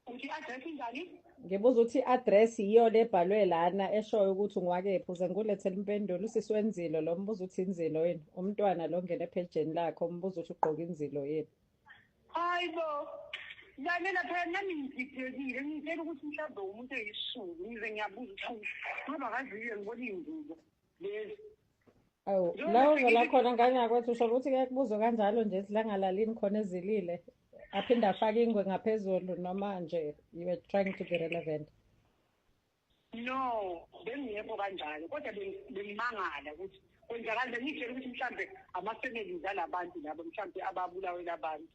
Uthi address njani? Ngibuza ukuthi i-address yiyo lebhalwe lana eshoyo ukuthi ungwakephi uze ngulethele impendulo. Usisi wenzilo lo mbuza uthi inzilo yini? Umntwana lo ngene ephejeni lakho umbuza ukuthi ugqoka inzilo yini? Hayibo. Lalela phela nami ngididekile ngitshela ukuthi mhlawumbe umuntu eyisulu ngize ngiyabuza ukuthi ngoba kaziyo ngibona inzuzo lezi. Awu lawo vela khona nganyakwethu usho ukuthi kuyakubuzwa kanjalo nje silangalalini khona ezilile aphinde afake ingwe ngaphezulu noma nje you were trying to be relevant. No, bengiyekho kanjalo kodwa bengimangala ukuthi kwenzakalile ngitshela ukuthi mhlawumbe ama-families alabantu labo mhlawumbe ababulawe labantu.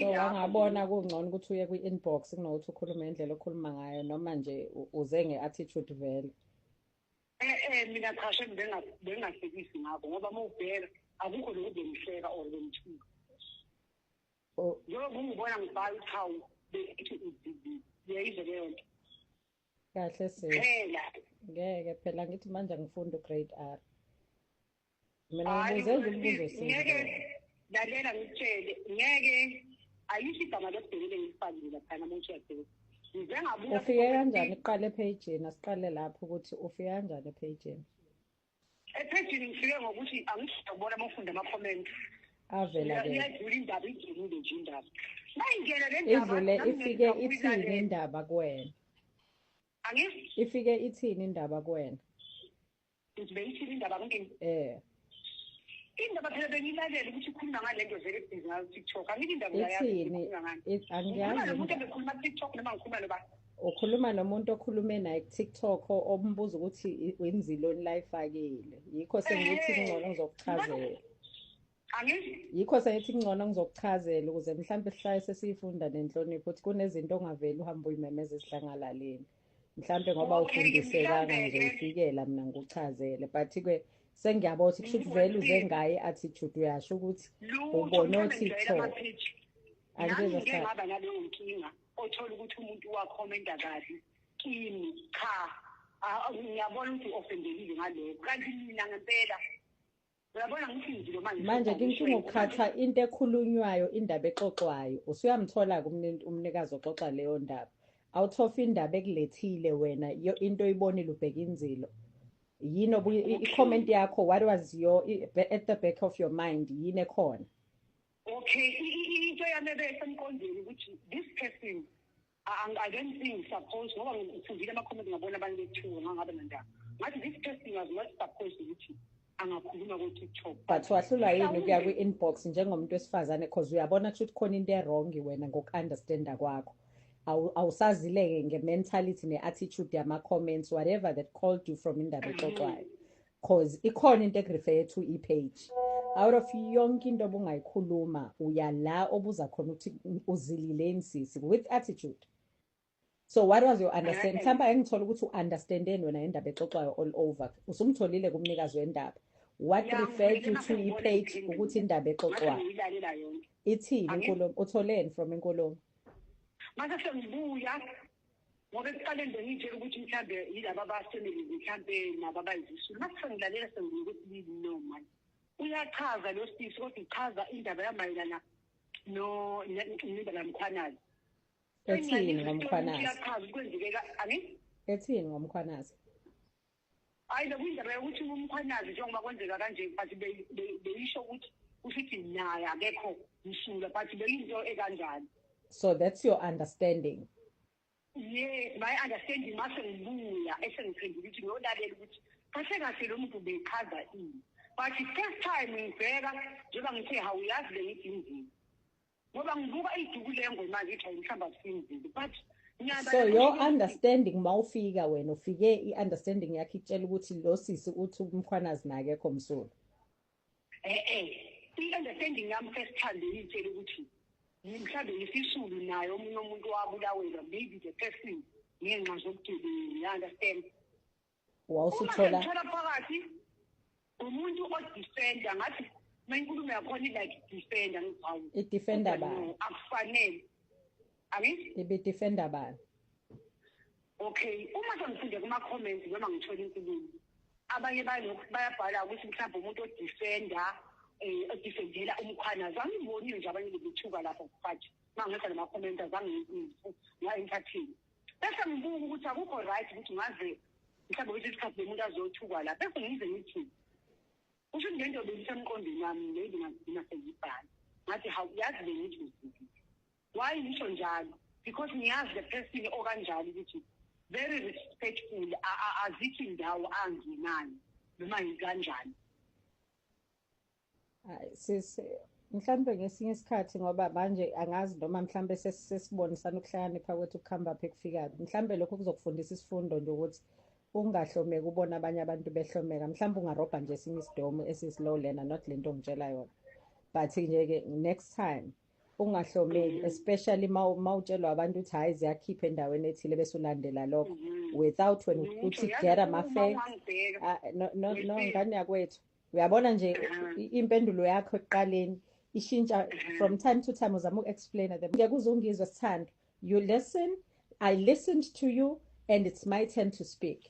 So wangabona kungcono ukuthi uye kwi-inbox kunokuthi ukhulume ngendlela okhuluma ngayo noma nje uze nge-attitude vele. Mina cha shem bengahlekisi ngakho ngoba uma ubheka akukho lokhu bengihleka or bengithuka. Njengoba ungibona ngibhala ukuthi hawu bethi yayizwe leyo nto. Kahle Phela. Ngeke phela ngithi manje ngifunda ugrade R. Mina ngibuze nje umbuzo ngeke lalela ngitshele ngeke ayisho igama lokubhekele ngifakile lapha namuhla yabheka. Ngize ngabuka ufike kanjani iqale ephejini asiqale lapho ukuthi ufike kanjani ephejini? Ephejini ngifike ngokuthi angishobona amafunda ama-comment. Avela ke. Iyadlula indaba idlulile nje indaba. Mayingena le ndaba idlule ifike ithini indaba kuwena? Ifike ithini indaba kuwena? Beyithini indaba ngini? Indaba phela bengilalela ukuthi ikhuluma ngale nto vele ebhizi ngayo TikTok. Angithi indaba ithini? Angiyazi. Umuntu ebekhuluma TikTok noma ngikhuluma noba? Ukhuluma nomuntu okhulume naye TikTok ombuza ukuthi wenziloni la ifakile. Yikho sengithi ngcono ngizokuchazela. Yikho sengithi ngcono ngizokuchazela ukuze mhlawumbe sihlaye sesifunda nenhlonipho ukuthi kunezinto ongaveli uhamba uyimemeza esidlangalaleni. Mhlawumbe ngoba ufundisekanga ngizoyifikela mina ngikuchazele but ke sengiyabona ukuthi kusho ukuthi vele uze ngaye attitude uyasho ukuthi ubona TikTok. Angike ngaba naleyo nkinga othola ukuthi umuntu wakhomenta kahle kimi cha ngiyabona ukuthi offendekile ngalokho kanti mina ngempela uyabona ngithi nje manje kinkinga ukukhatha into ekhulunywayo indaba exoxwayo usuyamthola umnikazi oxoxa leyo ndaba awuthofa indaba ekulethile wena into oyibonile ubheka inzilo yini i-comment yakho what was your at the back of your mind yini ekhona? Okay, into yami besemqondweni ukuthi this person I don't think supposed ngoba ngifundile ama-comment ngabona abantu bethuka ngangabe nandaba ngathi this person was not supposed ukuthi angakhuluma ku-TikTok. But wahlulwa yini ukuya kwi-inbox njengomuntu wesifazane because uyabona ukuthi khona into e-wrong wena ngoku-understanda kwakho awusazileke nge-mentality ne-attitude yama-comments whatever that called you from indaba exoxwayo because ikhona into ekurefere to i-page out of yonke into obungayikhuluma uyala obuza khona ukuthi uzilile insisi with attitude. So what was your understanding? Mhlawumbe engithola ukuthi u-understandeni wena indaba exoxwayo all over usumtholile kumnikazi wendaba what referred you to i-page ukuthi indaba exoxwayo ithini inkulumo utholeni from inkulumo? Manje sengibuya ngoba ekuqaleni bengitshela ukuthi mhlambe yilaba abasemeli mhlambe nabo abayizisulu mase sengilalela sengibuya ukuthi normal uyachaza lo sisi kodwa uchaza indaba yamayelana no indaba Mkhwanazi. Ethini ngomkhwanazi? Uyachaza kwenzekeka ani? Ethini ngomkhwanazi? Hayi lo indaba yokuthi umkhwanazi njengoba kwenzeka kanje but beyisho ukuthi usithi naye akekho msula but beyinto ekanjani. So that's your understanding? Yeah, my understanding mase ngibuya esengiphendula ukuthi ngiyolalela ukuthi kahle kahle lo muntu bechaza ini. But first time ngibheka njengoba ngithe hawuyazi le ngithi inzini. Ngoba ngibuka iduku lengo manje ithi mhlamba sinzini but so your understanding mawufika wena ufike i-understanding yakhe itshela ukuthi lo sisi uthi umkhwanazi nakekho msulu. I-understanding yami first time ngitshela ukuthi mhlawumbe isisulu naye omunye umuntu wabulawela maybe the person ngenxa zobugebengu you understand. Wawusuthola phakathi umuntu odefender ngathi mayinkulumo yakhona like defender ngizawu i-defender bani akufanele ibe-defender bani? Okay, uma sengifunde kuma-comments noma ngithola inkulumo abanye bayabhala ukuthi mhlawumbe umuntu odefender edifendela umkhwana zangibonile nje abanye bethuka lapho kufathi mangeza nama-commenta nga-entertain bese ngibuka ukuthi akukho right ukuthi ngaze mhlawumbe ukuthi isikhathi lemuntu azothukwa la bese ngize ngithi kusho ukuthi lento beyisemqondweni wami maybe ngagcina sengibhala ngathi yazi le ngithi why ngisho njalo because ngiyazi the person okanjalo ukuthi very respectful azikho indawo angenayo noma yikanjani. Mhlambe ngesinye isikhathi ngoba manje angazi noma mhlambe sesibonisana ukuhlakanipha kwethu kuhamba phe kufika mhlambe lokho kuzokufundisa isifundo nje ukuthi ungahlomeki ubona abanye abantu behlomeka mhlambe ungarobha nje esinye isidomo esisilow lena not lento ongitshela yona but nje-ke next time ungahlomeki especially mawutshelwa abantu ukuthi hayi ziyakhipha endaweni ethile bese ulandela lokho without when uthi get ama-facts no ngane yakwethu uyabona nje impendulo yakho ekuqaleni ishintsha from time to time uzama uku-explaina them ngeke uzungizwe sithando you listen I listened to you and it's my turn to speak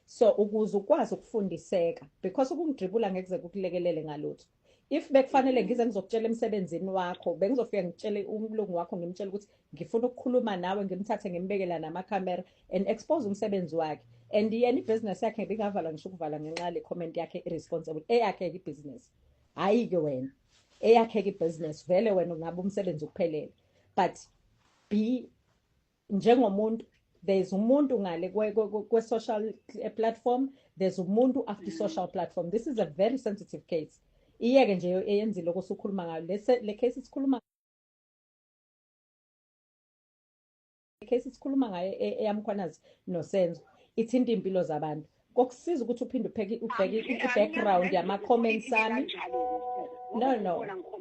so ukuze ukwazi ukufundiseka because ukungidribula ngeke kuze kukulekelele ngalutho if bekufanele ngize ngizokutshela emsebenzini wakho bengizofika ngitshele umlungu wakho ngimtshela ukuthi ngifuna ukukhuluma nawe ngimthathe ngimbekela namakhamera and expose umsebenzi wakhe and yena ibusiness yakhe bingavala ngisho ukuvala ngenxa le comment yakhe irresponsible eyakhe ibusiness hayi ke wena eyakhe ibusiness vele wena ungabe umsebenzi ukuphelele but be njengomuntu there's umuntu ngale kwe social platform there's umuntu after social platform this is a very sensitive case iyeke nje eyenzile okusukhuluma ngayo le case isikhuluma ngayo eyamkhwanazi nosenzo ithinta impilo zabantu kokusiza ukuthi uphinde ubheke i-background yama-comments ami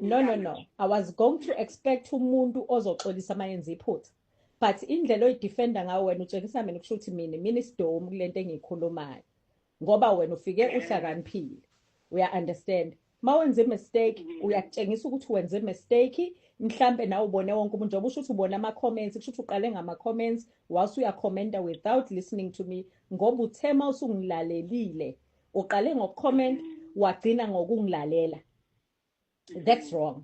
no I was going to expect umuntu ozoxolisa mayenza iphutha but indlela oyidefenda ngayo wena utshengisa mina kusho ukuthi mina isidomu kulento engiyikhulumayo ngoba wena ufike uhlakaniphile uya-understand mawenze mistake uyakutshengisa ukuthi wenze mistake mhlambe nawe ubone wonke umuntu njengoba usho ukuthi ubone ama-comments kusho ukuthi uqale ngama-comments whilst uyakhomenta without listening to me ngoba uthema usungilalelile uqale ngokucomment wagcina ngokungilalela that's wrong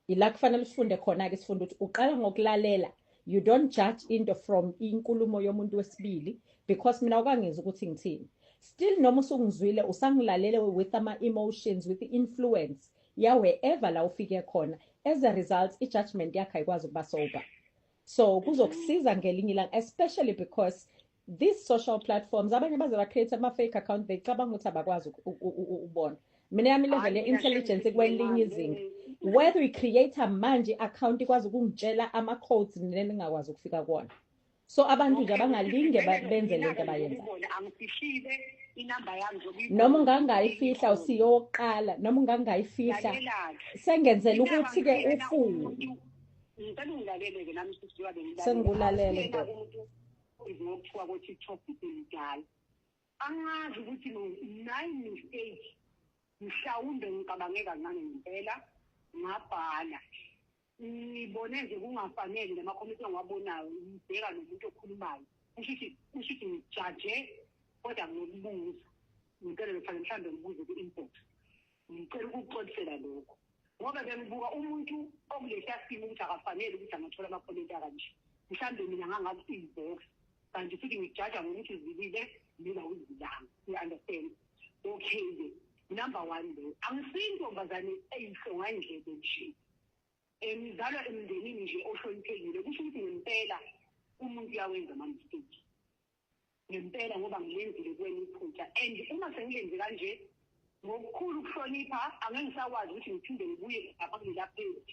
ila kufanele usifunde khona-ke sifunde ukuthi uqala ngokulalela you don't judge into from inkulumo yomuntu wesibili because mina ukangizwa ukuthi ngithini still noma usungizwile usangilalele with ama-emotions with the-influence ya wherever la ufike khona as a result i-judgment yakho ayikwazi ukuba sober so kuzokusiza ngelinye ilanga especially because these social platforms abanye baze ba-create ama-fake account becabanga ukuthi abakwazi ubona mina yami level ye-intelligence kwelinye izinga whether i-creator manje i-account ikwazi ukungitshela ama-codes nengingakwazi ukufika kuwona so abantu nje abangalinge benze lento abayenza noma ungangayifihla usiyoqala noma ungangayifihla sengenzela ukuthi-ke ufunde sengikulalele nto ngokuthiwa ko-TikTok idala angazi ukuthi no-9 mistake mhlawumbe ngicabange kancane ngempela ngabhala ngibone nje kungafanele nama-comment engiwabonayo ngibheka nomuntu okhulumayo kusho ukuthi ngijaje kodwa ngokubuza ngicela mhlawumbe ngibuze ku-inbox ngicela ukukuxolisela lokho ngoba bengibuka umuntu okulesiya simo ukuthi akafanele ukuthi angathola ama-comment akanje mhlawumbe mina ngangathi i-inbox kanti futhi ngijaja ngokuthi uzilile mina uzilanga you-understand okay-ke number one lo angisiyintombazane eyihlonga indlebe nje ngizalwa emndenini nje ohloniphekile kusho ukuthi ngempela umuntu uyawenza ama-mistake ngempela ngoba ngilenzile kuwena iphutha and uma sengilenze kanje ngokukhulu ukuhlonipha angeke ngisakwazi ukuthi ngiphinde ngibuye lapha kulela page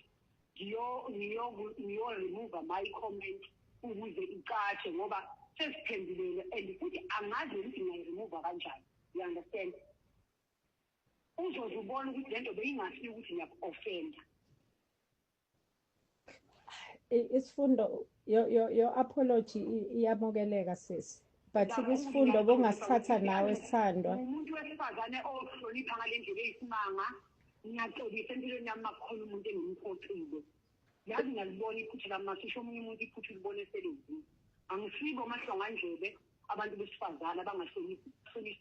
ngiyo-remove my-comment ukuze icatshe ngoba sesiphendulele and futhi angazi ukuthi ngingayiremove kanjani you-understand uzoze ubone ukuthi lento beyingasiyo ukuthi ngiyaku-offenda isifundo your apology iyamukeleka sisi but isifundo bongasithatha nawe sithandwa umuntu wesifazane ohlonipha ngale ndlela eyisimanga ngiyacebisa empilweni yami makukhona umuntu engimphoxile yazi ngalibona iphutha lamasisho omunye umuntu iphutha ulibone selenzile angisibo amahlongandlebe abantu besifazane abangahloniphi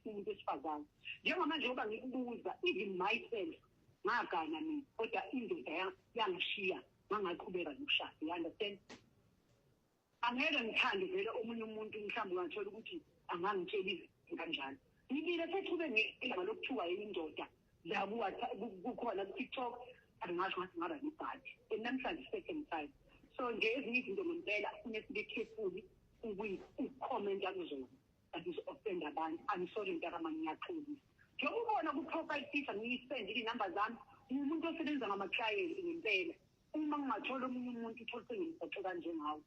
umuntu wesifazane njengamanje ngoba ngikubuza even myself ngagana mina kodwa indoda yangishiya ngangaqhubeka nokushada. You understand? Angeke ngithande vele omunye umuntu mhlawumbe ungathola ukuthi angangitsheli kanjalo. Ngibile sethube ngelanga lokuthiwa indoda la kukhona ku-TikTok angasho ngathi ngaba nebhadi. Namhlanje second time. So nje ezinye izinto ngempela kufanele sibe careful ukukhomenta kuzona. Uzi-offend abantu. I'm sorry mntakama ngiyaxolisa. Njengoba ubona ku-profile picture ngiyisendile inamba zami, umuntu osebenza ngama-client ngempela. Uma ngingathola omunye umuntu uthole sengimpoqe kanje ngawo.